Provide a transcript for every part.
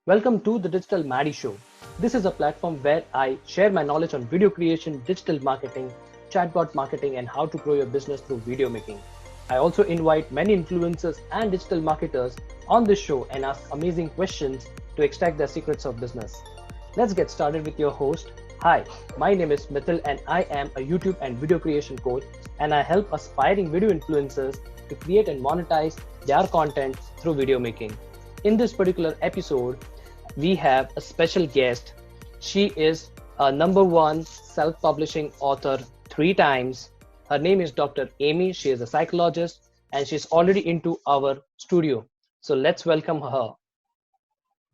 Welcome to the Digital Maddy Show. This is a platform where I share my knowledge on video creation, digital marketing, chatbot marketing, and how to grow your business through video making. I also invite many influencers and digital marketers on this show and ask amazing questions to extract the secrets of business. Let's get started with your host. Hi, my name is Mithyl and I am a YouTube and video creation coach, and I help aspiring video influencers to create and monetize their content through video making. In this particular episode, we have a special guest. She is a #1 self-publishing author 3 times. Her name is Dr. Emee. She is a psychologist and she's already into our studio. So let's welcome her.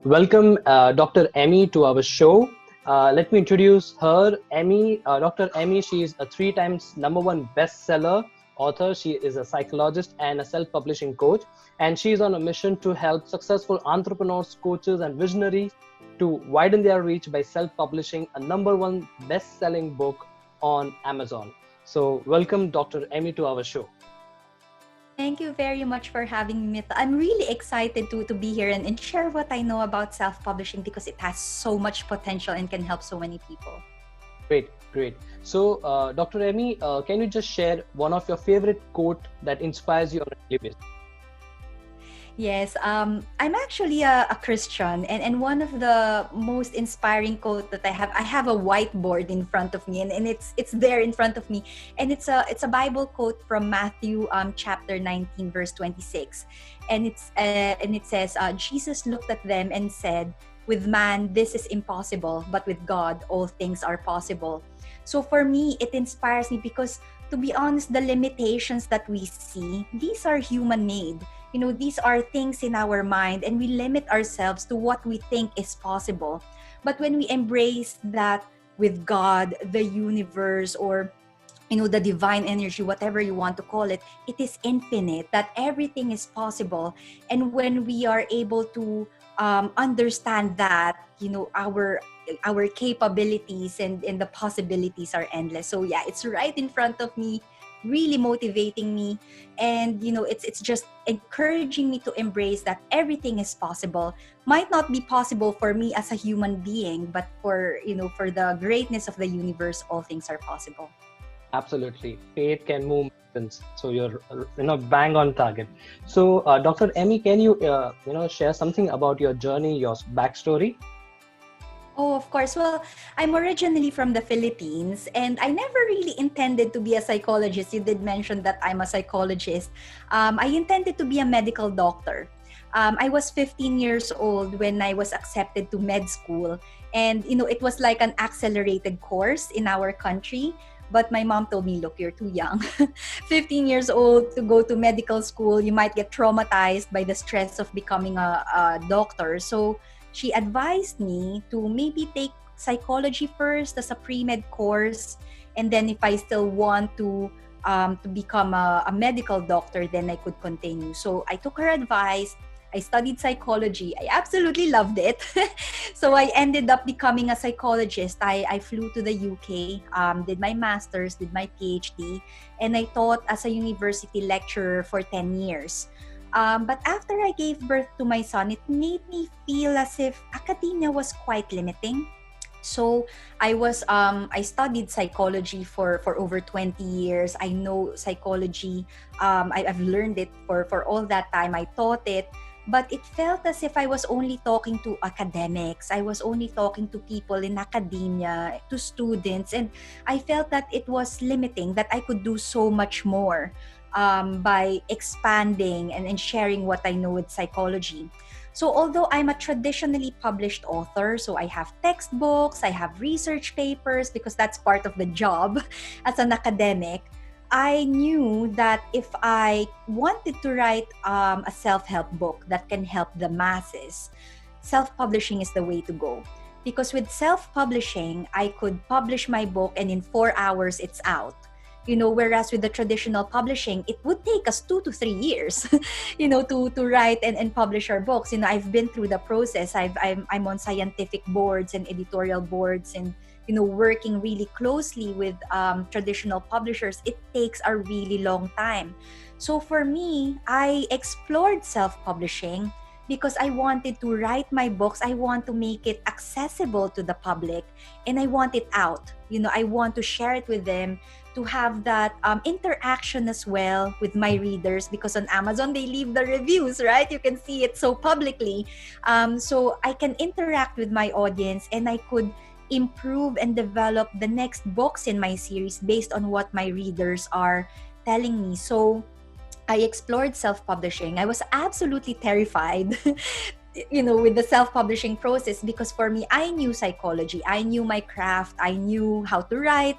Welcome, Dr. Emee, to our show. Let me introduce her. Dr. Emee, she is a 3 times #1 bestseller author. She is a psychologist and a self-publishing coach, and she is on a mission to help successful entrepreneurs, coaches, and visionaries to widen their reach by self-publishing a #1 best-selling book on Amazon. So welcome, Dr. Emee, to our show. Thank you very much for having me. I'm really excited to be here and share what I know about self-publishing because it has so much potential and can help so many people. Great. So, Dr. Emee, can you just share one of your favorite quote that inspires you on a daily basis? Yes, I'm actually a Christian, and one of the most inspiring quote that I have a whiteboard in front of me, and it's there in front of me, and it's a Bible quote from Matthew chapter 19 verse 26, and it says, Jesus looked at them and said, "With man this is impossible, but with God all things are possible." So for me, it inspires me because, to be honest, the limitations that we see, these are human-made. These are things in our mind, and we limit ourselves to what we think is possible. But when we embrace that with God, the universe, or the divine energy, whatever you want to call it, it is infinite, that everything is possible. And when we are able to understand that, our capabilities and the possibilities are endless. So yeah, it's right in front of me, really motivating me, and it's just encouraging me to embrace that everything is possible. Might not be possible for me as a human being, but for the greatness of the universe, all things are possible. Absolutely, faith can move mountains. So you're bang on target. So, Dr. Emee, can you share something about your journey, your backstory? Oh, of course. Well, I'm originally from the Philippines, and I never really intended to be a psychologist. You did mention that I'm a psychologist. I intended to be a medical doctor. I was 15 years old when I was accepted to med school, and it was like an accelerated course in our country. But my mom told me, "Look, you're too young. 15 years old to go to medical school. You might get traumatized by the stress of becoming a doctor." So she advised me to maybe take psychology first as a pre-med course, and then if I still want to become a medical doctor, then I could continue. So I took her advice. I studied psychology. I absolutely loved it. So I ended up becoming a psychologist. I flew to the UK, did my master's, did my PhD, and I taught as a university lecturer for 10 years. But after I gave birth to my son, it made me feel as if academia was quite limiting. So I studied psychology for over 20 years. I know psychology. I've learned it for all that time. I taught it. But it felt as if I was only talking to academics. I was only talking to people in academia, to students. And I felt that it was limiting, that I could do so much more by expanding and sharing what I know with psychology. So although I'm a traditionally published author, so I have textbooks, I have research papers, because that's part of the job as an academic, I knew that if I wanted to write a self-help book that can help the masses, self-publishing is the way to go. Because with self-publishing, I could publish my book and in 4 hours it's out. Whereas with the traditional publishing, it would take us 2 to 3 years, to write and publish our books. I've been through the process. I'm on scientific boards and editorial boards, and working really closely with traditional publishers. It takes a really long time. So for me, I explored self-publishing because I wanted to write my books. I want to make it accessible to the public, and I want it out. I want to share it with them, to have that interaction as well with my readers, because on Amazon they leave the reviews, right? You can see it so publicly. So I can interact with my audience, and I could improve and develop the next books in my series based on what my readers are telling me. So I explored self-publishing. I was absolutely terrified, with the self-publishing process, because for me, I knew psychology, I knew my craft, I knew how to write,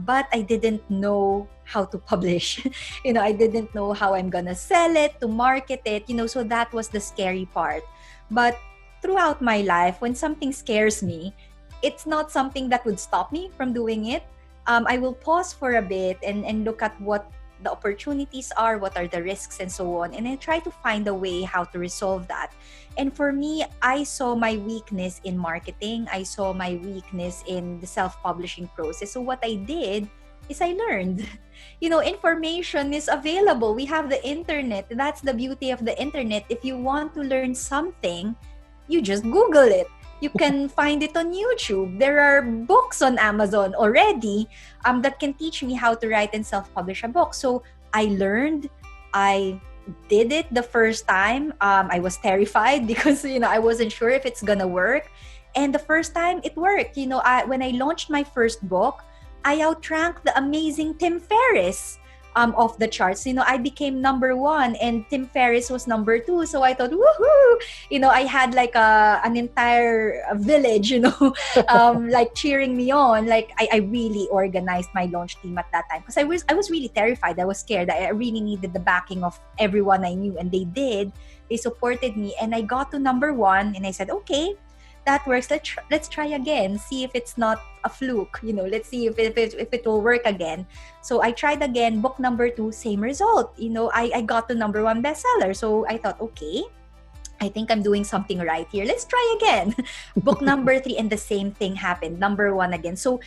but I didn't know how to publish. I didn't know how I'm gonna sell it, to market it, so that was the scary part. But throughout my life, when something scares me, it's not something that would stop me from doing it. I will pause for a bit and look at what the opportunities are, what are the risks, and so on. And I try to find a way how to resolve that. And for me, I saw my weakness in marketing. I saw my weakness in the self-publishing process. So what I did is I learned. Information is available. We have the internet. That's the beauty of the internet. If you want to learn something, you just Google it. You can find it on YouTube. There are books on Amazon already that can teach me how to write and self-publish a book. So I learned. I did it the first time. I was terrified because, I wasn't sure if it's gonna work. And the first time it worked. When I launched my first book, I outranked the amazing Tim Ferriss off the charts. I became number 1 and Tim Ferriss was number 2. So I thought, woohoo! I had like an entire village, like cheering me on. Like I really organized my launch team at that time, because I was really terrified. I was scared. I really needed the backing of everyone I knew, and they did. They supported me, and I got to number 1, and I said, okay, that works. Let's try again. See if it's not a fluke. Let's see if it will work again. So I tried again. Book number 2, same result. I got to number 1 bestseller. So I thought, okay, I think I'm doing something right here. Let's try again. Book number 3, and the same thing happened. Number 1 again. So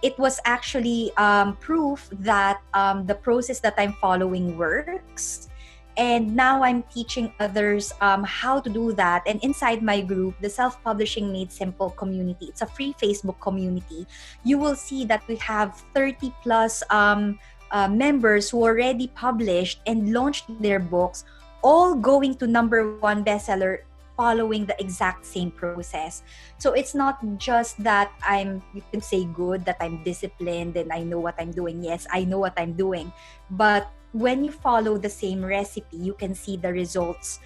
it was actually proof that the process that I'm following works. And now I'm teaching others how to do that. And inside my group, the Self-Publishing Made Simple community, it's a free Facebook community. You will see that we have 30 plus members who already published and launched their books, all going to number 1 bestseller, following the exact same process. So it's not just that you can say good, that I'm disciplined and I know what I'm doing. Yes, I know what I'm doing. But when you follow the same recipe, you can see the results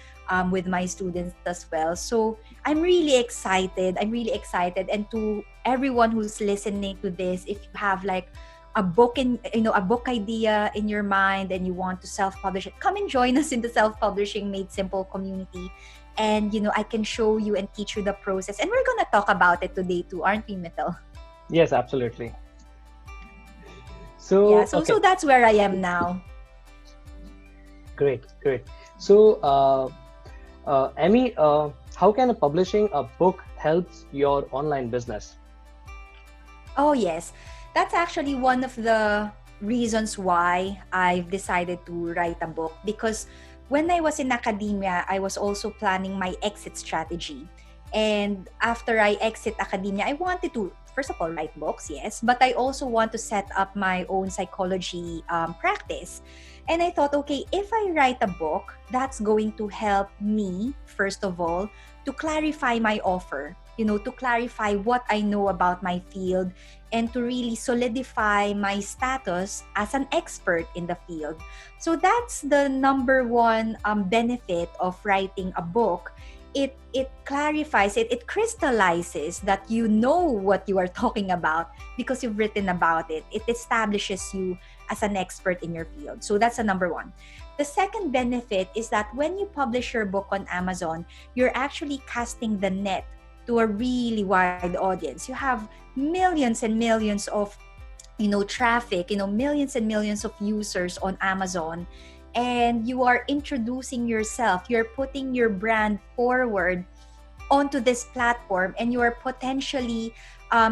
with my students as well. So I'm really excited. And to everyone who's listening to this, if you have like a book a book idea in your mind and you want to self-publish it, come and join us in the Self-Publishing Made Simple community. And I can show you and teach you the process. And we're gonna talk about it today too, aren't we, Mithyl? Yes, absolutely. So yeah, so that's where I am now. Great. So, Emee, how can publishing a book helps your online business? Oh, yes. That's actually one of the reasons why I've decided to write a book. Because when I was in academia, I was also planning my exit strategy. And after I exit academia, I wanted to, first of all, write books, yes. But I also want to set up my own psychology practice. And I thought, okay, if I write a book, that's going to help me, first of all, to clarify my offer, to clarify what I know about my field and to really solidify my status as an expert in the field. So that's the number 1 benefit of writing a book. It clarifies it crystallizes that you know what you are talking about because you've written about it. It establishes you as an expert in your field. So that's the number 1. The second benefit is that when you publish your book on Amazon, you're actually casting the net to a really wide audience. You have millions and millions of traffic, millions and millions of users on Amazon. And you are introducing yourself, you're putting your brand forward onto this platform, and you are potentially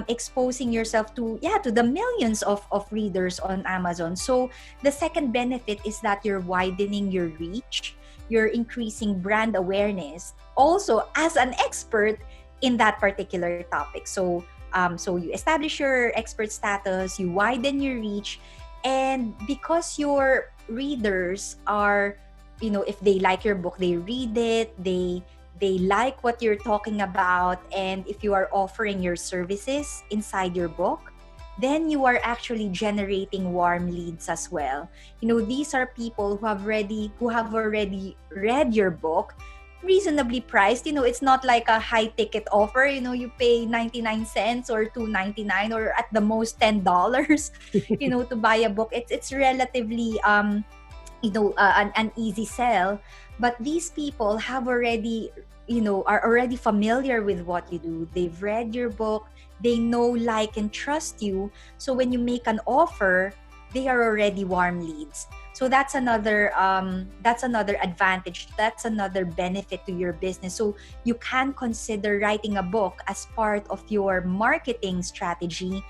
exposing yourself to the millions of readers on Amazon. So the second benefit is that you're widening your reach, you're increasing brand awareness also as an expert in that particular topic. So you establish your expert status, you widen your reach, and because your readers are, if they like your book, they read it, they like what you're talking about, and if you are offering your services inside your book, then you are actually generating warm leads as well. These are people who have already read your book, reasonably priced. It's not like a high ticket offer. You pay 99 cents or 2.99 or at the most $10, to buy a book. It's relatively an easy sell. But these people have already, are already familiar with what you do. They've read your book. They know, like, and trust you. So when you make an offer, they are already warm leads. So that's another advantage. That's another benefit to your business. So you can consider writing a book as part of your marketing strategy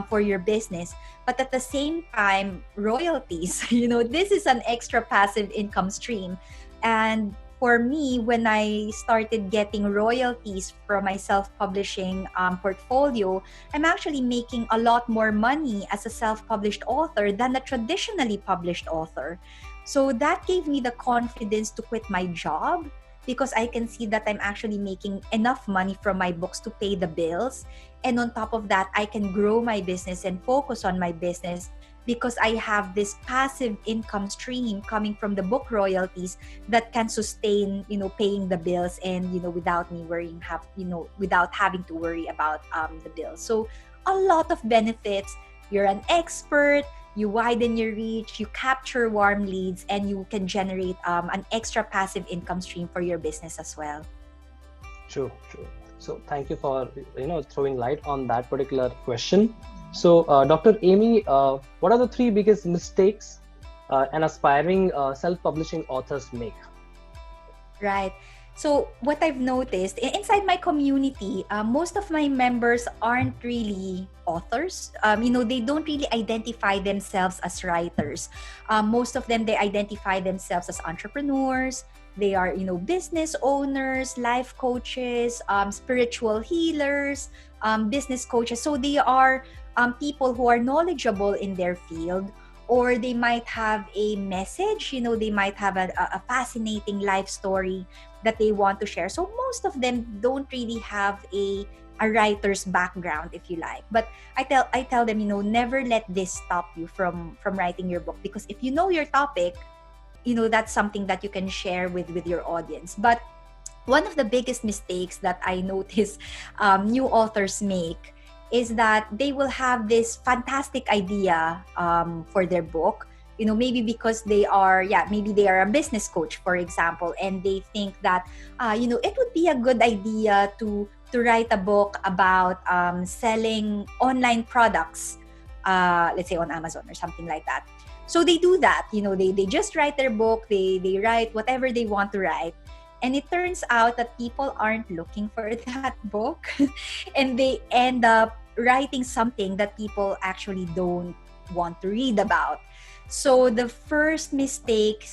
for your business. But at the same time, royalties, this is an extra passive income stream. And for me, when I started getting royalties from my self-publishing portfolio, I'm actually making a lot more money as a self-published author than a traditionally published author. So that gave me the confidence to quit my job, because I can see that I'm actually making enough money from my books to pay the bills. And on top of that, I can grow my business and focus on my business, because I have this passive income stream coming from the book royalties that can sustain, paying the bills, and, without me without having to worry about the bills. So a lot of benefits. You're an expert, you widen your reach, you capture warm leads, and you can generate an extra passive income stream for your business as well. True. So thank you for throwing light on that particular question. So Dr. Emee, what are the 3 biggest mistakes an aspiring self-publishing authors make? Right. So what I've noticed inside my community, most of my members aren't really authors. They don't really identify themselves as writers. Most of them, they identify themselves as entrepreneurs. They are, business owners, life coaches, spiritual healers, business coaches. So they are people who are knowledgeable in their field, or they might have a message, they might have a fascinating life story that they want to share. So most of them don't really have a writer's background, if you like. But I tell them, never let this stop you from writing your book, because if you know your topic, that's something that you can share with your audience. But one of the biggest mistakes that I notice new authors make is that they will have this fantastic idea for their book, maybe because they are a business coach, for example, and they think that it would be a good idea to write a book about selling online products, let's say on Amazon or something like that. So they do that, they just write their book, they write whatever they want to write. And it turns out that people aren't looking for that book and they end up writing something that people actually don't want to read about. So the first mistake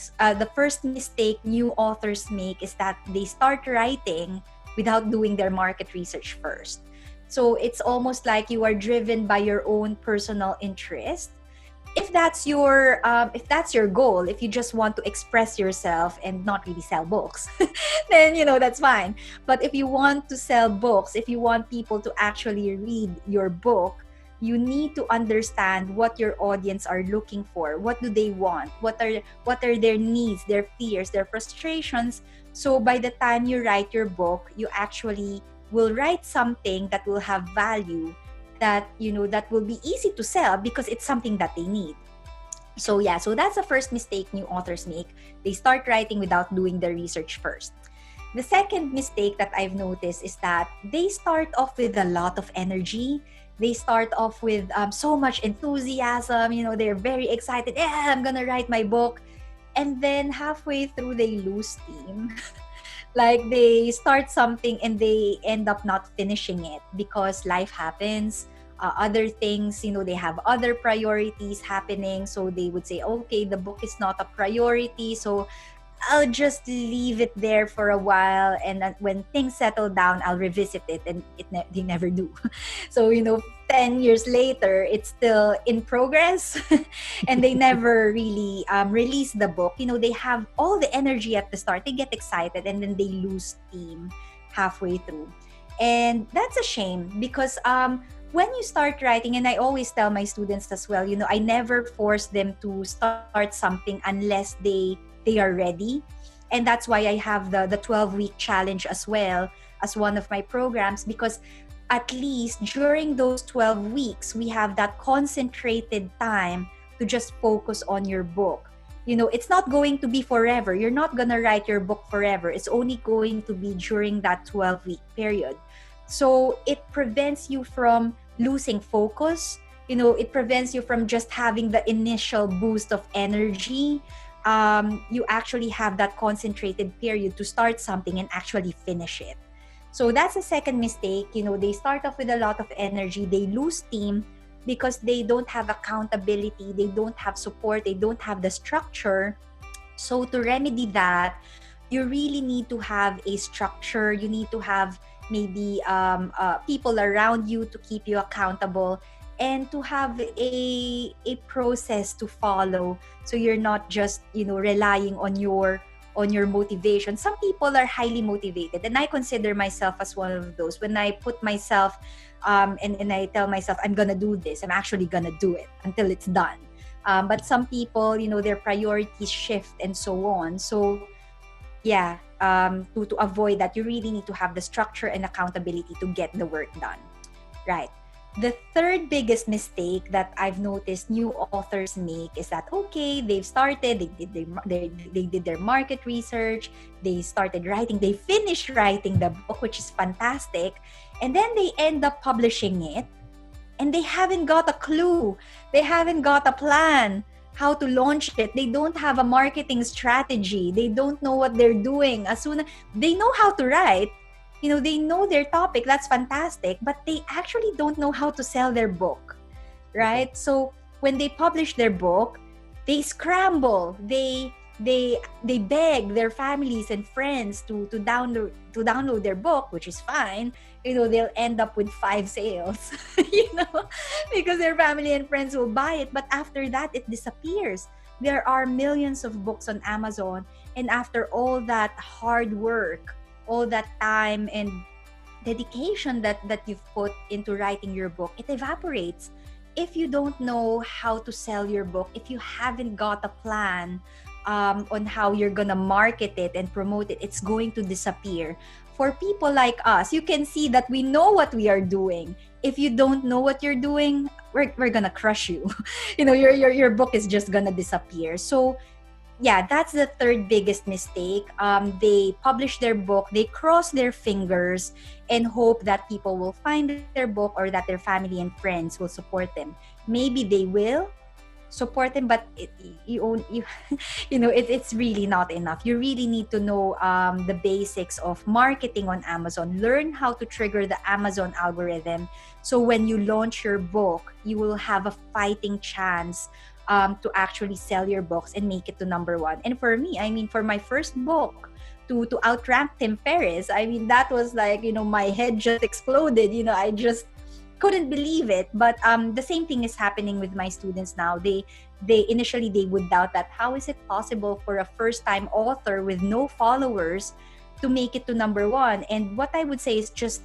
new authors make is that they start writing without doing their market research first. So it's almost like you are driven by your own personal interest. If that's your goal, if you just want to express yourself and not really sell books, then that's fine. But if you want to sell books, if you want people to actually read your book, you need to understand what your audience are looking for. What do they want? What are their needs, their fears, their frustrations? So by the time you write your book, you actually will write something that will have value, that that will be easy to sell because it's something that they need. So that's the first mistake new authors make. They start writing without doing their research first. The second mistake that I've noticed is that they start off with a lot of energy. They start off with so much enthusiasm. They're very excited. Yeah, I'm gonna write my book. And then halfway through, they lose steam. Like they start something and they end up not finishing it because life happens. Other things, they have other priorities happening. So they would say, okay, the book is not a priority. So I'll just leave it there for a while, and then when things settle down, I'll revisit it, and they never do. So 10 years later, it's still in progress, and they never really release the book. They have all the energy at the start, they get excited, and then they lose steam halfway through, and that's a shame because when you start writing, and I always tell my students as well, I never force them to start something unless they are ready. And that's why I have the 12-week challenge as well as one of my programs, because at least during those 12 weeks, we have that concentrated time to just focus on your book. It's not going to be forever. You're not going to write your book forever. It's only going to be during that 12-week period. So it prevents you from losing focus. It prevents you from just having the initial boost of energy. You actually have that concentrated period to start something and actually finish it. So that's a second mistake. They start off with a lot of energy. They lose steam because they don't have accountability. They don't have support. They don't have the structure. So to remedy that, you really need to have a structure. You need to have maybe people around you to keep you accountable, and to have a process to follow, so you're not just relying on your motivation. Some people are highly motivated, and I consider myself as one of those. When I put myself and I tell myself I'm gonna do this, I'm actually gonna do it until it's done. But some people, their priorities shift and so on. So yeah, to avoid that, you really need to have the structure and accountability to get the work done. Right. The third biggest mistake that I've noticed new authors make is that, okay, they've started, they did their market research, they started writing, they finished writing the book, which is fantastic, and then they end up publishing it, and they haven't got a clue, they haven't got a plan how to launch it. They don't have a marketing strategy. They don't know what they're doing. As soon as they know how to write, they know their topic, that's fantastic, but they actually don't know how to sell their book, right? So when they publish their book, they scramble, they beg their families and friends to download their book, which is fine. They'll end up with 5 sales, because their family and friends will buy it, but after that it disappears. There are millions of books on Amazon, and after all that hard work, all that time and dedication that you've put into writing your book, it evaporates. If you don't know how to sell your book, if you haven't got a plan on how you're gonna market it and promote it, it's going to disappear. For people like us, you can see that we know what we are doing. If you don't know what you're doing, we're gonna crush you. Your book is just gonna disappear. So yeah, that's the third biggest mistake. They publish their book, they cross their fingers and hope that people will find their book or that their family and friends will support them. Maybe they will support them, but it's really not enough. You really need to know the basics of marketing on Amazon. Learn how to trigger the Amazon algorithm, so when you launch your book, you will have a fighting chance to actually sell your books and make it to number 1. And for me, for my first book to outrank Tim Ferriss, that was like, my head just exploded. I just couldn't believe it. But the same thing is happening with my students now. They initially they would doubt that, how is it possible for a first-time author with no followers to make it to number 1? And what I would say is, just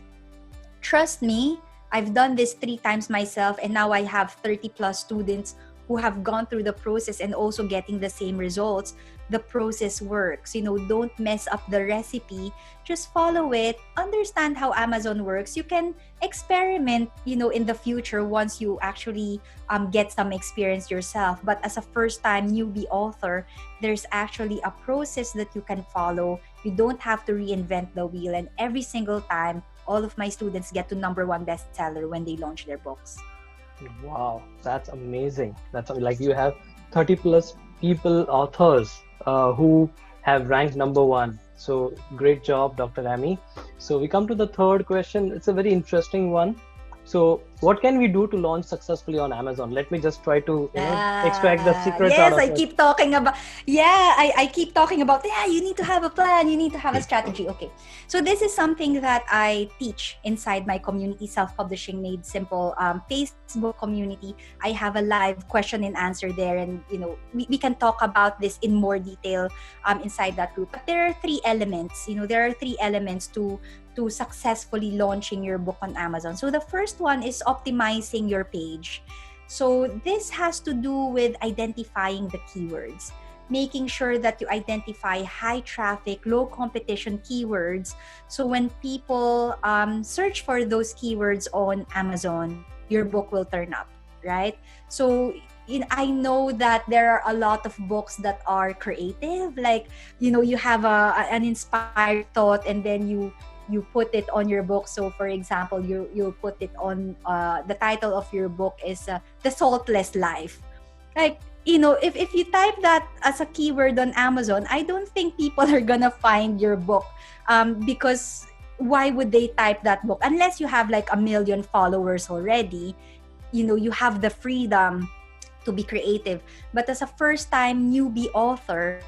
trust me. I've done this 3 times myself, and now I have 30 plus students who have gone through the process and also getting the same results. The process works. Don't mess up the recipe. Just follow it. Understand how Amazon works. You can experiment, in the future once you actually get some experience yourself. But as a first-time newbie author, there's actually a process that you can follow. You don't have to reinvent the wheel. And every single time, all of my students get to number 1 bestseller when they launch their books. Wow, that's amazing. That's like you have 30 plus people, authors who have ranked number 1. So great job, Dr. Emee. So we come to the third question. It's a very interesting one. So what can we do to launch successfully on Amazon? Let me just try to, extract the secrets out Yes, of I it. keep talking about, I keep talking about, you need to have a plan, you need to have a strategy. Okay. So this is something that I teach inside my community, Self-Publishing Made Simple Facebook community. I have a live question and answer there, and we can talk about this in more detail inside that group. But there are three elements, to successfully launching your book on Amazon. So the first one is optimizing your page. So this has to do with identifying the keywords, making sure that you identify high traffic, low competition keywords. So when people search for those keywords on Amazon, your book will turn up, right? So I know that there are a lot of books that are creative, like you have an inspired thought, and then you put it on your book. So for example, you put it on the title of your book is The Saltless Life. Like, if you type that as a keyword on Amazon, I don't think people are gonna find your book, because why would they type that book unless you have like 1 million followers already? You have the freedom to be creative. But as a first time newbie author,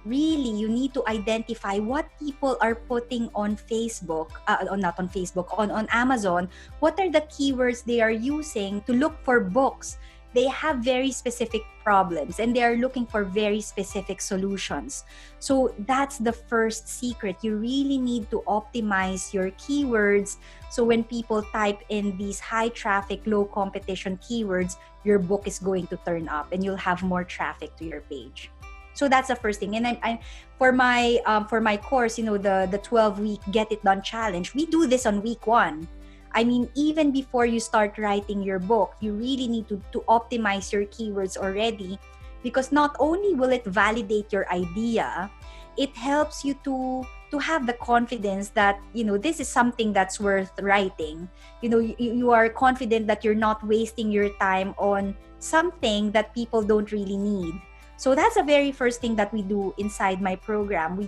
really you need to identify what people are putting on Facebook, not on Facebook, on Amazon. What are the keywords they are using to look for books? They have very specific problems and they are looking for very specific solutions. So that's the first secret. You really need to optimize your keywords. So when people type in these high traffic, low competition keywords, your book is going to turn up and you'll have more traffic to your page. So that's the first thing. And I for my course, the 12-week Get It Done challenge, we do this on week 1. I mean, even before you start writing your book, you really need to optimize your keywords already, because not only will it validate your idea, it helps you to have the confidence that, this is something that's worth writing. You are confident that you're not wasting your time on something that people don't really need. So that's the very first thing that we do inside my program. We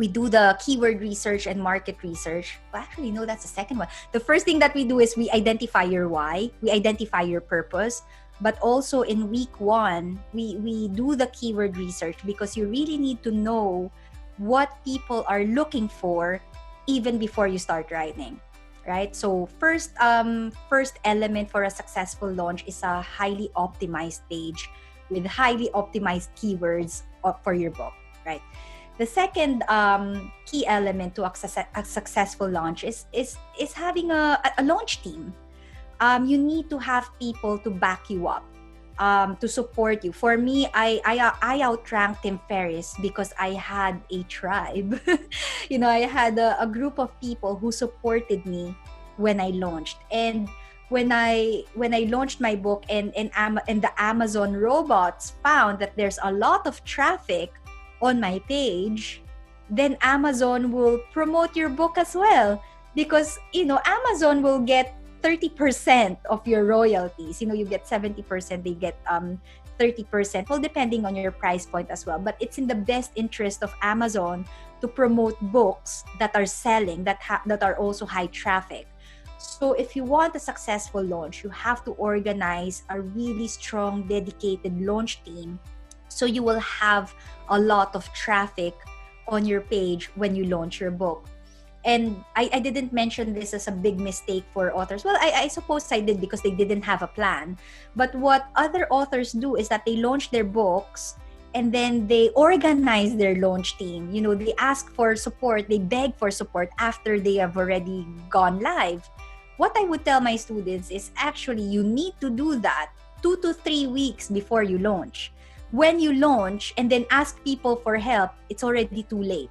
do the keyword research and market research. Well, actually, no, that's the second one. The first thing that we do is we identify your why, we identify your purpose. But also in week 1, we do the keyword research, because you really need to know what people are looking for even before you start writing, right? So first element for a successful launch is a highly optimized page with highly optimized keywords for your book, right? The second key element to a successful launch is having a launch team. You need to have people to back you up, to support you. For me, I outranked Tim Ferriss because I had a tribe. I had a group of people who supported me when I launched. And when I launched my book and the Amazon robots found that there's a lot of traffic on my page, then Amazon will promote your book as well, because Amazon will get 30% of your royalties. You get 70%, they get 30%, well, depending on your price point as well. But it's in the best interest of Amazon to promote books that are selling, that are also high traffic. So if you want a successful launch, you have to organize a really strong, dedicated launch team, so you will have a lot of traffic on your page when you launch your book. And I didn't mention this as a big mistake for authors. Well, I suppose I did, because they didn't have a plan. But what other authors do is that they launch their books and then they organize their launch team. They ask for support, they beg for support after they have already gone live. What I would tell my students is, actually, you need to do that 2 to 3 weeks before you launch. When you launch and then ask people for help, it's already too late.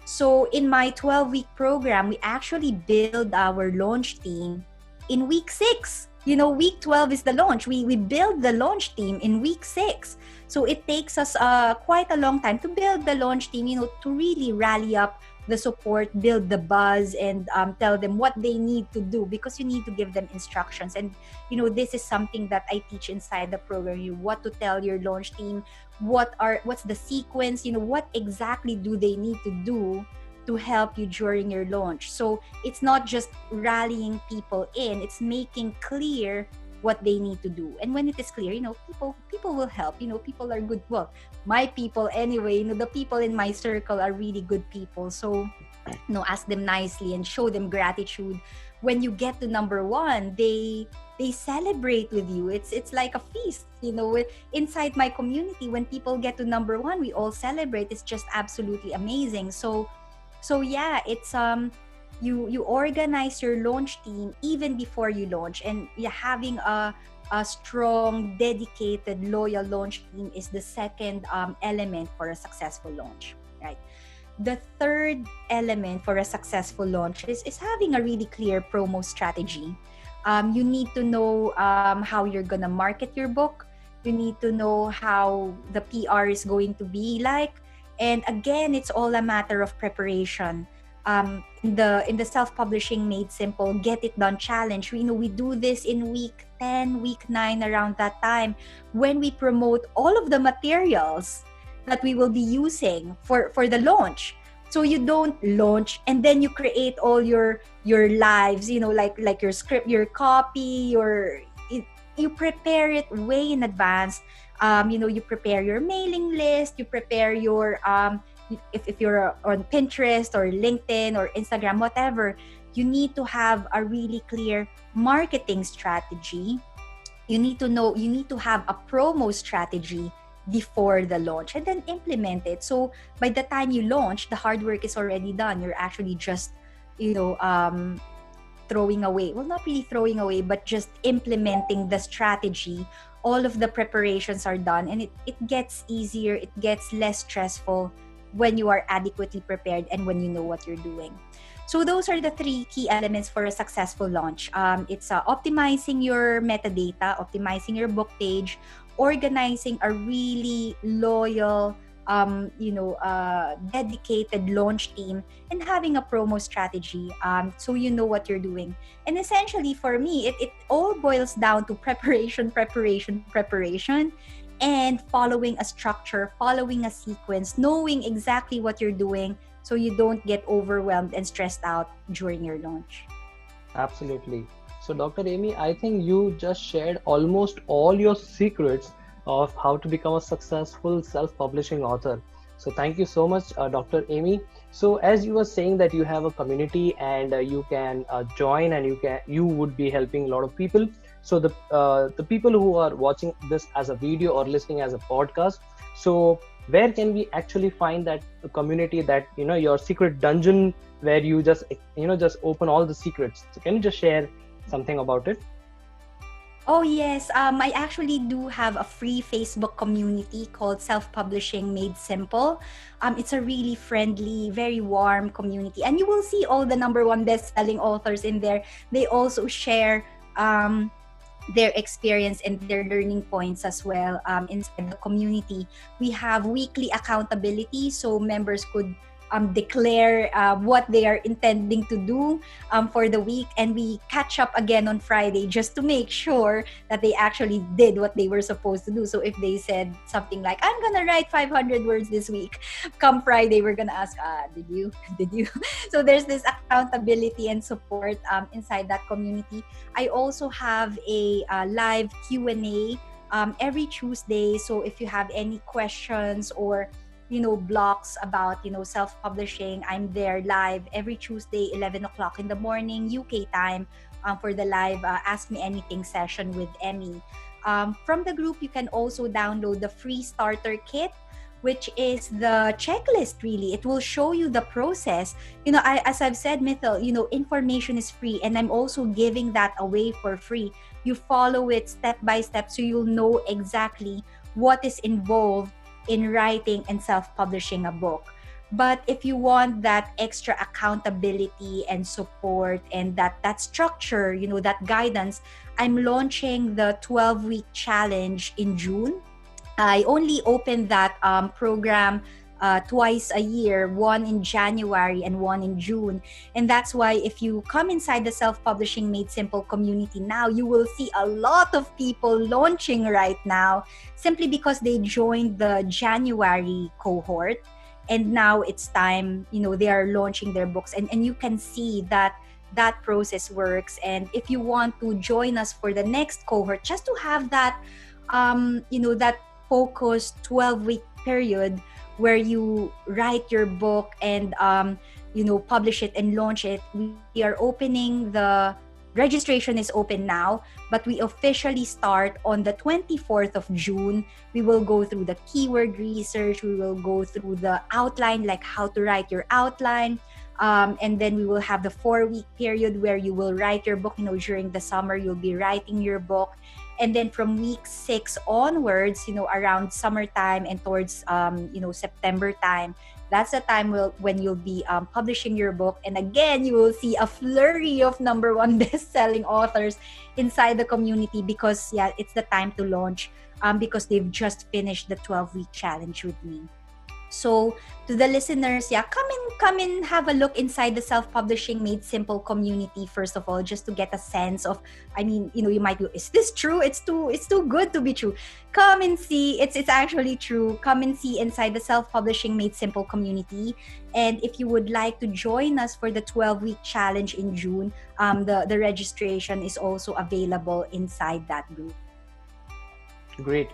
So in my 12-week program, we actually build our launch team in week 6. Week 12 is the launch. We build the launch team in week 6. So it takes us quite a long time to build the launch team, to really rally up the support, build the buzz, and tell them what they need to do, because you need to give them instructions. And this is something that I teach inside the program. What to tell your launch team, what's the sequence, what exactly do they need to do to help you during your launch. So it's not just rallying people in, it's making clear what they need to do. And when it is clear, people will help. People are good. Well, my people anyway, the people in my circle are really good people. So, ask them nicely and show them gratitude. When you get to number one, they celebrate with you. It's like a feast. Inside my community, when people get to number one, we all celebrate. It's just absolutely amazing. So yeah, it's you organize your launch team even before you launch, and having a strong, dedicated, loyal launch team is the second element for a successful launch, right? The third element for a successful launch is having a really clear promo strategy. You need to know how you're gonna market your book. You need to know how the PR is going to be like. And again, it's all a matter of preparation. In the self-publishing made simple get it done challenge, we do this in week 10, week 9, around that time, when we promote all of the materials that we will be using for the launch. So you don't launch and then you create all your lives, like your script, your copy, you prepare it way in advance. You prepare your mailing list, you prepare your if you're on Pinterest or LinkedIn or Instagram, whatever, you need to have a really clear marketing strategy. You need to have a promo strategy before the launch and then implement it. So by the time you launch, the hard work is already done. You're actually just, throwing away. Well, not really throwing away, but just implementing the strategy. All of the preparations are done, and it gets easier, it gets less stressful when you are adequately prepared and when you know what you're doing. So those are the three key elements for a successful launch. It's optimizing your metadata, optimizing your book page, organizing a really loyal, dedicated launch team, and having a promo strategy, so you know what you're doing. And essentially, for me, it all boils down to preparation, and following a structure, following a sequence, knowing exactly what you're doing so you don't get overwhelmed and stressed out during your launch. Absolutely. So, Dr. Emee, I think you just shared almost all your secrets of how to become a successful self-publishing author. So, thank you so much, Dr. Emee. So, as you were saying that you have a community and you can join, and you would be helping a lot of people. So, the people who are watching this as a video or listening as a podcast, so where can we actually find that community, that your secret dungeon where you just open all the secrets? So, can you just share something about it? Oh yes, I actually do have a free Facebook community called Self-Publishing Made Simple. It's a really friendly, very warm community, and you will see all the number one best-selling authors in there. They also share their experience and their learning points as well inside the community. We have weekly accountability, so members could declare what they are intending to do for the week, and we catch up again on Friday just to make sure that they actually did what they were supposed to do. So if they said something like, I'm gonna write 500 words this week, come Friday we're gonna ask, did you So there's this accountability and support inside that community. I also have a live Q&A every Tuesday, so if you have any questions or blogs about self-publishing, I'm there live every Tuesday 11 o'clock in the morning UK time for the live Ask Me Anything session with Emee. From the group, you can also download the free starter kit, which is the checklist. Really, it will show you the process. As I've said, Mithyl, information is free, and I'm also giving that away for free. You follow it step by step, so you'll know exactly what is involved in writing and self-publishing a book. But if you want that extra accountability and support and that structure, that guidance, I'm launching the 12-week challenge in June. I only open that program twice a year, one in January and one in June. And that's why if you come inside the Self-Publishing Made Simple community now, you will see a lot of people launching right now simply because they joined the January cohort. and now it's time, they are launching their books, and you can see that that process works. And if you want to join us for the next cohort, just to have that that focused 12-week period where you write your book and publish it and launch it, we are opening the registration is open now, but we officially start on the 24th of June. We will go through the keyword research, we will go through the outline, like how to write your outline, and then we will have the 4-week period where you will write your book. During the summer you'll be writing your book, and then from week 6 onwards, around summertime and towards September time, that's the time when you'll be publishing your book. And again, you will see a flurry of number 1 best-selling authors inside the community, because it's the time to launch, because they've just finished the 12-week challenge with me. So to the listeners, come and have a look inside the Self-Publishing Made Simple community, first of all, just to get a sense of, you might be, is this true? It's too good to be true. Come and see, it's actually true. Come and see inside the Self-Publishing Made Simple community. And if you would like to join us for the 12-week challenge in June, the registration is also available inside that group. Great.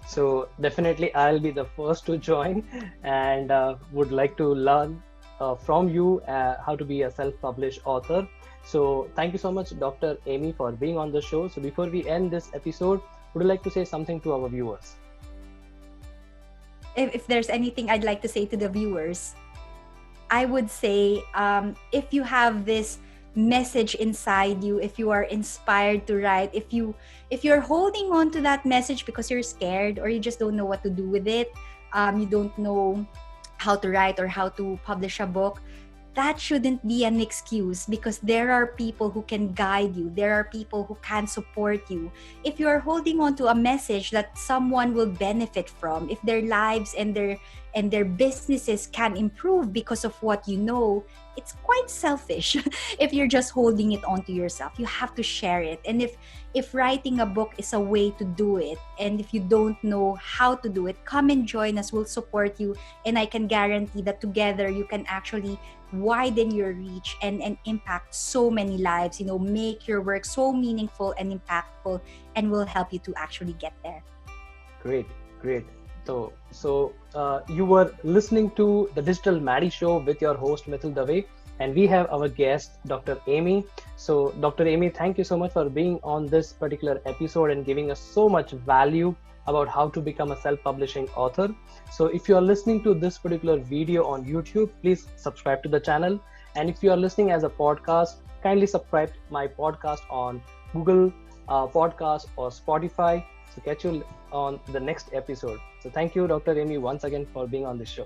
So definitely I'll be the first to join, and would like to learn from you how to be a self-published author. So thank you so much, Dr. Emee, for being on the show. So before we end this episode, would you like to say something to our viewers? If there's anything I'd like to say to the viewers, I would say, if you have this message inside you, if you are inspired to write, if you're holding on to that message because you're scared or you just don't know what to do with it, you don't know how to write or how to publish a book, that shouldn't be an excuse, because there are people who can guide you, there are people who can support you. If you're holding on to a message that someone will benefit from, if their lives and their businesses can improve because of what you know, it's quite selfish if you're just holding it onto yourself. You have to share it. And if writing a book is a way to do it, and if you don't know how to do it, come and join us. We'll support you, and I can guarantee that together you can actually widen your reach and impact so many lives, make your work so meaningful and impactful, and will help you to actually get there. Great. So you were listening to the Digital Maddy Show with your host Mithyl Dave, and we have our guest, Dr. Emee. So Dr. Emee, thank you so much for being on this particular episode and giving us so much value about how to become a self-publishing author. So if you are listening to this particular video on YouTube, please subscribe to the channel. And if you are listening as a podcast, kindly subscribe my podcast on Google Podcast or Spotify. So catch you on the next episode. So thank you, Dr. Emee, once again for being on this show.